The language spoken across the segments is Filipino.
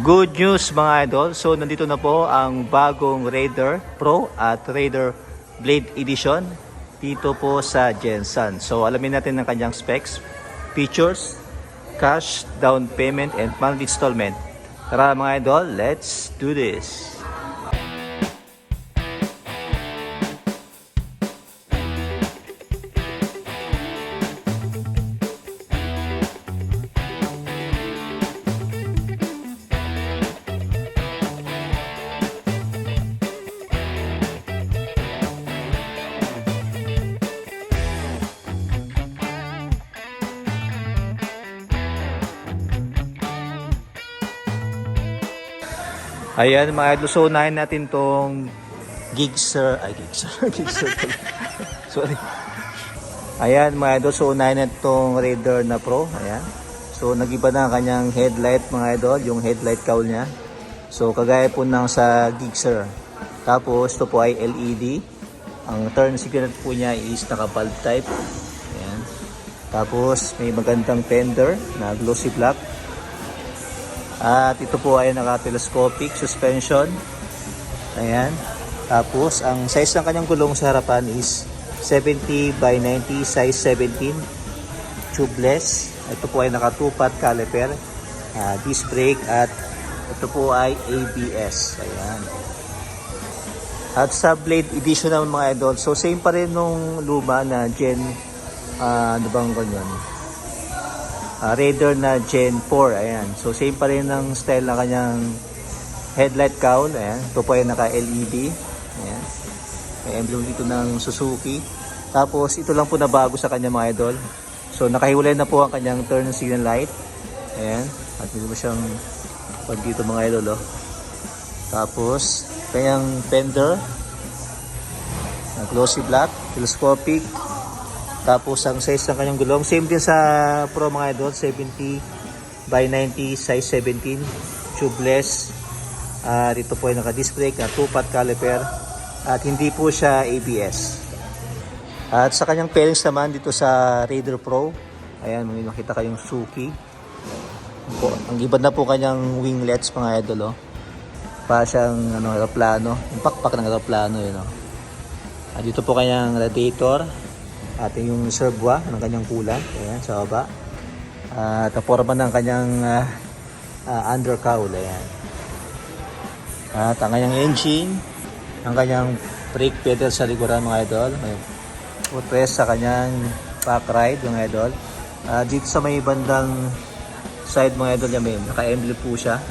Good news mga idol. So nandito na po ang bagong Raider Pro at Raider Blade Edition dito po sa Gensan. So alamin natin ang kanyang specs, features, cash, down payment, and monthly installment. Tara mga idol, let's do this! Ayan mga idol, so unahin natin tong Gixxer, Gixxer pala. Sorry. Ayan mga idol, so unahin natin tong Raider na Pro. Ayan. So nagiba na ang kanyang headlight mga idol, yung headlight cowl niya. So kagaya po ng sa Gixxer. Tapos ito po ay LED. Ang turn signal po niya is naka-valve type. Ayan. Tapos may magandang fender na glossy black. At ito po ay naka-telescopic suspension. Ayan. Tapos ang size ng kanyang gulong sa harapan is 70 by 90 size 17. Tubeless. Ito po ay naka 2-pot caliper. Disc brake at ito po ay ABS. Ayan. At sa Blade Edition naman mga idol. So same pa rin nung luma na Gen ano bang ganyan? Raider na Gen 4, ayan. So same pa rin ang style na kanyang headlight cowl, ayan. Ito po ay naka-LED, ayan. May emblem dito ng Suzuki. Tapos ito lang po na bago sa kanya mga idol. So nakahiwalay na po ang kanyang turn signal light, ayan. At dito mo siyang pag dito mga idol, oh. Tapos kanyang fender na glossy black, telescopic. Tapos ang size ng kanyang gulong, same din sa Pro mga idol, 70 by 90 size 17, tubeless. Dito po ay naka-disc brake na 2-pot caliper at hindi po siya ABS. At sa kanyang fairings naman dito sa Raider Pro, ayan, may makita kayong Suzuki. Ang iba na po kanyang winglets mga idol, oh. Para siyang aeroplano, yung pakpak ng aeroplano yun, oh. Dito po kanyang radiator. At yung reservoir ng kanyang kulay, ayan, sa baba. At forma ng kanyang undercowl, ayan. At ang kanyang engine, ang kanyang brake pedal sa likuran mga idol. May footrest sa kanyang back ride mga idol. Dito sa may bandang side mga idol, may naka-emblem po siya,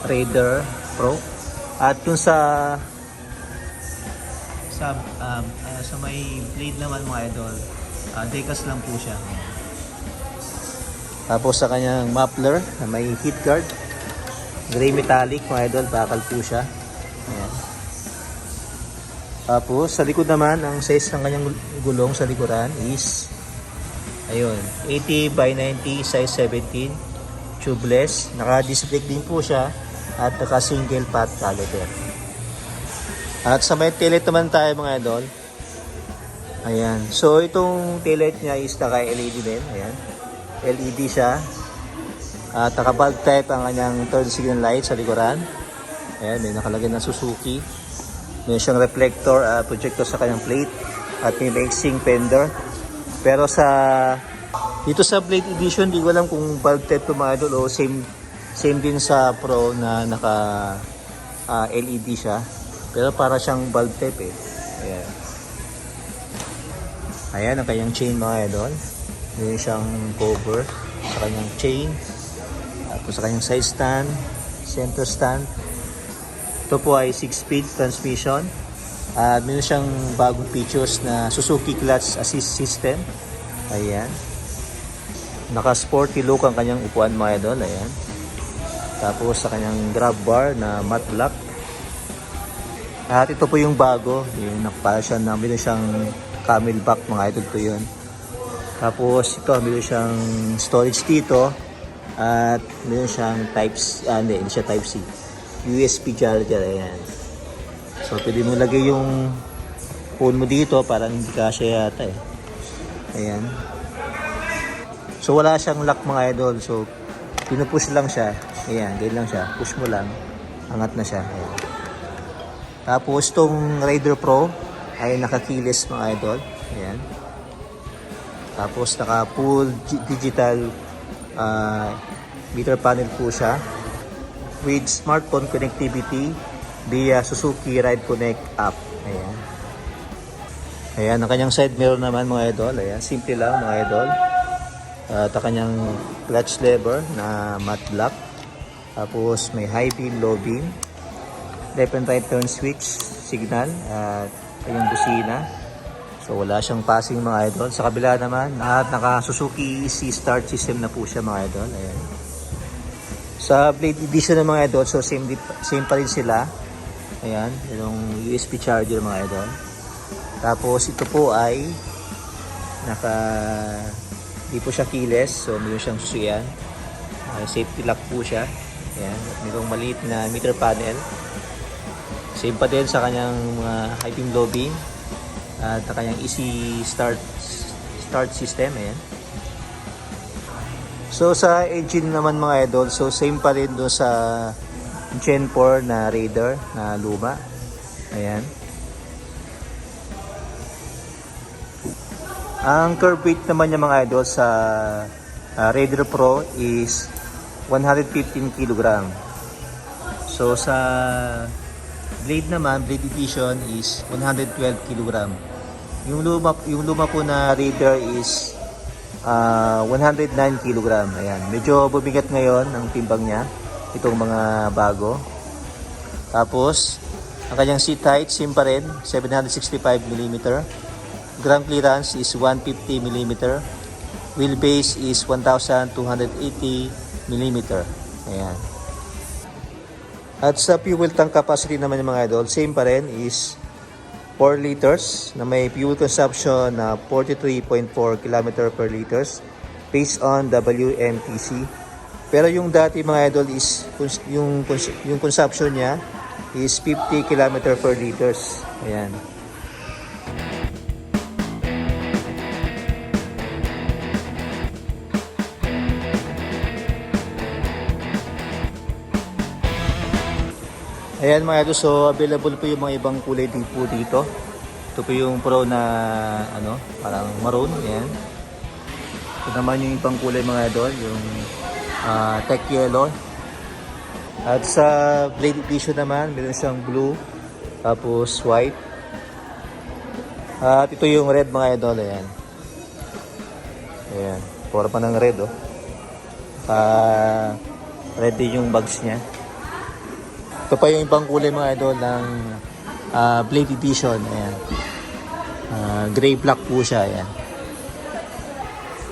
Raider Pro. At yung sa may blade naman mga idol, decals lang po siya. Tapos sa kanyang muffler na may heat guard, gray metallic mga idol, bakal po siya. Ayan. Tapos sa likod naman, ang size ng kanyang gulong sa likuran is ayun, 80 by 90 size 17, tubeless, naka-disc brake din po siya at naka-single pot caliper. At sa may taillight naman tayo mga idol. Ayan. So itong taillight niya is naka-LED din. Ayan. LED siya. At naka-bulb type ang kanyang turn signal light sa likuran. Ayan. May nakalagay na Suzuki. May siyang reflector, projector sa kanyang plate. At may mixing fender. Pero dito sa Blade Edition, di ko alam kung bulb type to mga idol o same din sa Pro na naka LED siya. Pero para siyang bulb type, eh. Ayan. Ayan ang kanyang chain mga idol. May siyang cover sa kanyang chain. Tapos sa kanyang side stand, center stand. Ito po ay 6-speed transmission. At meron siyang bagong features na Suzuki Clutch Assist System. Ayan. Naka-sporty look ang kanyang upuan mga idol. Ayan. Tapos sa kanyang grab bar na matte black. At ito po yung bago, yung nakapala siya na meron siyang camelback mga idol to yun. Tapos ito, meron siyang storage dito at meron siyang hindi siya type C. USB charger, ayan. So pwede mo lagay yung phone mo dito, parang hindi kasya yata eh. Ayan. So wala siyang lock mga idol. So Pinupush lang siya. Ayan, ganyan lang siya. Push mo lang. Angat na siya. Ayan. Tapos itong Raider Pro ay nakakilis mga idol. Ayan. Tapos naka full digital meter panel po siya with smartphone connectivity via Suzuki Ride Connect app. Ayan. Ayan, ang kanyang side mirror naman mga idol. Ayan, simple lang mga idol. At ang kanyang clutch lever na matte black. Tapos may high beam, low beam. Left and right turn switch signal. At yung busina. So wala siyang passing mga idol. Sa kabila naman, at naka Suzuki Easy Start system na po siya mga idol. Ayan. Sa Blade Edition ng mga idol, so same pa rin sila. Ayan, yung USB charger mga idol. Tapos ito po ay di po siya keyless, so mayroon siyang susuyan. Safety lock po siya. Ayan, at mayroong maliit na meter panel. Same pa din sa kanyang high beam, low beam. At kanyang easy start system. Ayan. So sa engine naman mga idol, so same pa rin doon sa Gen 4 na Raider na luma. Ayan. Ang curb weight naman niya mga idol sa Raider Pro is 115 kg. So sa Blade naman, Blade Edition is 112 kg. Yung luma po na Raider is 109 kg. Ayan, medyo bumigat ngayon ang timbang niya, itong mga bago. Tapos ang kanyang seat height same pa rin, 765 mm. Ground clearance is 150 mm. Wheelbase is 1,280 mm. Ayan. At sa fuel tank capacity naman yung mga idol, same pa rin is 4 liters na may fuel consumption na 43.4 km per liters based on WMTC. Pero yung dati mga idol is yung consumption niya is 50 km per liters. Ayan. Ayan mga idol, so available po yung mga ibang kulay din po dito. Ito po yung Pro na parang maroon. Ayan. Ito naman yung ibang kulay mga idol, yung tech yellow. At sa Blade Edition naman, meron siyang blue, tapos white. At ito yung red mga idol. Ayan. Ayan. Pura pa ng red, oh. Red din yung bags niya. Ito pa yung ibang kulay mga idol ng Blade Edition. Ayan. Gray black po siya. Ayan.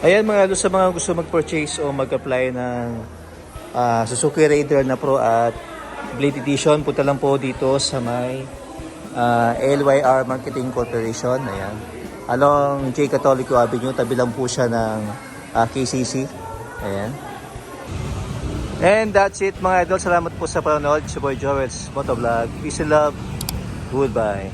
Ayan mga idol, sa mga gusto mag-purchase o mag-apply ng Suzuki Raider na Pro at Blade Edition, punta lang po dito sa may LYR Marketing Corporation. Ayan. Along J. Catolico Avenue, tabi lang po siya ng KCC. Ayan. And that's it mga idol. Salamat po sa panonood. Si Boy Joel's Motovlog. Peace and love. Goodbye.